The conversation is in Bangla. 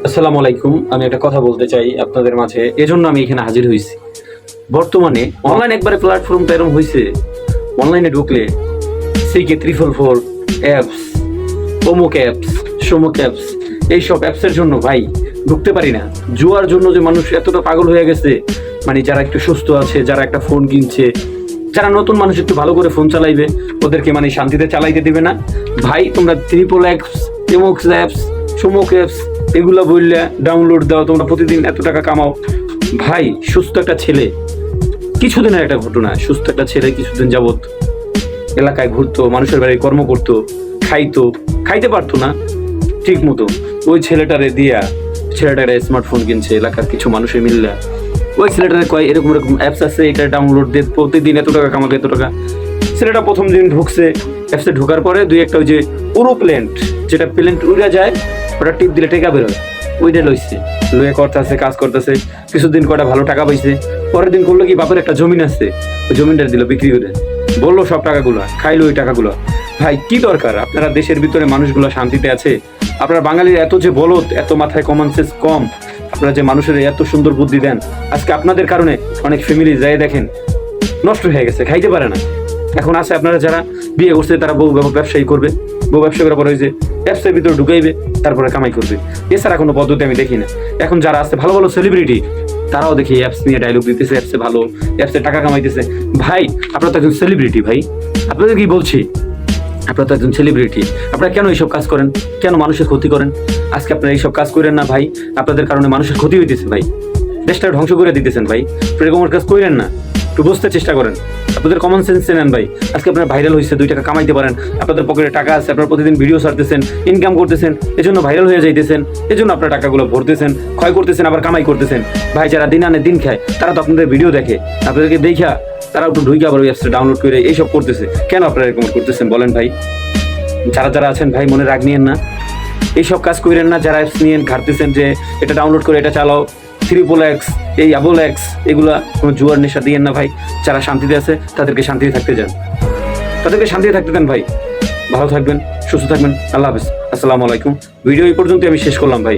আসসালামু আলাইকুম। আমি একটা কথা বলতে চাই আপনাদের মাঝে, এজন্য আমি এখানে হাজির হয়েছি। বর্তমানে অনলাইন একবারে প্ল্যাটফর্মটা এরকম হয়েছে, অনলাইনে ঢুকলে সিকে 444 অ্যাপস, অমুক অ্যাপস, সমুক অ্যাপস, এইসব অ্যাপসের জন্য ভাই ঢুকতে পারি না। জুয়ার জন্য যে মানুষ এতটা পাগল হয়ে গেছে, মানে যারা একটু সুস্থ আছে, যারা একটা ফোন কিনছে, যারা নতুন মানুষ একটু ভালো করে ফোন চালাইবে, ওদেরকে মানে শান্তিতে চালাইতে দিবে না। ভাই তোমরা ট্রিপল অ্যাপস, এমুক অ্যাপস, সমুক অ্যাপস এগুলো বললে ডাউনলোড দাও, তোমরা প্রতিদিন এত টাকা কামাও। ভাই সুস্থ একটা ছেলে, কিছুদিনের একটা ঘটনা, সুস্থ একটা ছেলে কিছুদিন যাবত এলাকায় ঘুরতো, মানুষের বাড়ি কর্ম করতো, খাইতো, খাইতে পারতো না ঠিক মতো, ওই ছেলেটারে স্মার্টফোন কিনছে এলাকার কিছু মানুষের মিললে। ওই ছেলেটারে কয় এরকম এরকম অ্যাপস আছে, এটা ডাউনলোড দিয়ে প্রতিদিন এত টাকা কামাবে, এত টাকা। ছেলেটা প্রথম দিন ঢুকছে, অ্যাপসে ঢোকার পরে দুই একটা ওই যে উড়োপ্লেন্ট, যেটা প্লেন্ট উড়ে যায়, ওটা টিপ দিলে টেকা বেরোয়, ওইটা লইছে, লয়ে করতেছে, কাজ করতেছে, কিছুদিন কটা ভালো টাকা পাইছে। পরের দিন করলো কি, বাপের একটা জমিন আছে, ওই জমিনটা দিল বিক্রি করে, বললো সব টাকাগুলো খাইলো ওই টাকাগুলো। ভাই কি দরকার? আপনারা দেশের ভিতরে মানুষগুলো শান্তিতে আছে? আপনারা বাঙালির এত যে বলদ, এত মাথায় কমন সেন্স কম, আপনারা যে মানুষের এত সুন্দর বুদ্ধি দেন, আজকে আপনাদের কারণে অনেক ফ্যামিলি যায় দেখেন নষ্ট হয়ে গেছে, খাইতে পারে না। এখন আছে আপনারা যারা বিয়ে করছে তারা বউ ব্যবসায়ী করবে, বউ ব্যবসা করার পরে ওই যে ব্যবসার ভিতরে ঢুকাইবে, তারপরে কামাই করবে, এছাড়া কোনো পদ্ধতি আমি দেখি না। এখন যারা আছে ভালো ভালো সেলিব্রিটি, তারাও দেখি অ্যাপস নিয়ে ডায়লগ দিতেছে, অ্যাপসে ভালো, অ্যাপসে টাকা কামাইতেছে। ভাই আপনারা তো একজন সেলিব্রিটি, ভাই আপনাদের কি বলছি, আপনারা তো একজন সেলিব্রিটি, আপনারা কেন এইসব কাজ করেন? কেন মানুষের ক্ষতি করেন? আজকে আপনারা এইসব কাজ করেন না ভাই, আপনাদের কারণে মানুষের ক্ষতি হইতেছে ভাই, দেশটা ধ্বংস করে দিতেছেন ভাই। এরকমের কাজ করেন না, একটু বুঝতে চেষ্টা করেন, আপনাদের কমন সেন্স নেন ভাই। আজকে আপনার ভাইরাল হয়েছে, 2 টাকা কামাইতে পারেন, আপনাদের পকেটে টাকা আছে, আপনারা প্রতিদিন ভিডিও ছাড়তেছেন, ইনকাম করতেছেন, এজন্য ভাইরাল হয়ে যাইতেছেন, এজন্য আপনার টাকাগুলো ভরতেছেন, ক্ষয় করতেছেন, আবার কামাই করতেছেন। ভাই যারা দিন আনে দিন খায়, তারা তো আপনাদের ভিডিও দেখে, আপনাদেরকে দেখা তারা একটু ঢুকে আবার ওই অ্যাপসটা ডাউনলোড করে এইসব করতেছে। কেন আপনারা এরকম করতেছেন বলেন ভাই? যারা যারা আছেন ভাই মনে রাগ নিয়েন না, এইসব কাজ করেন না। যারা অ্যাপস নিয়ে ঘাটতেছেন যে এটা ডাউনলোড করে এটা চালাও, ট্রিপল এক্স, এই আবল এক্স, এগুলা কোনো জুয়ার নেশা দিয়েন না ভাই। যারা শান্তিতে আছে তাদেরকে শান্তিতে থাকতে যান, তাদেরকে শান্তিতে থাকতে দেন ভাই। ভালো থাকবেন, সুস্থ থাকবেন, আল্লাহ হাফেজ, আসসালামু আলাইকুম। ভিডিও এই পর্যন্ত আমি শেষ করলাম ভাই।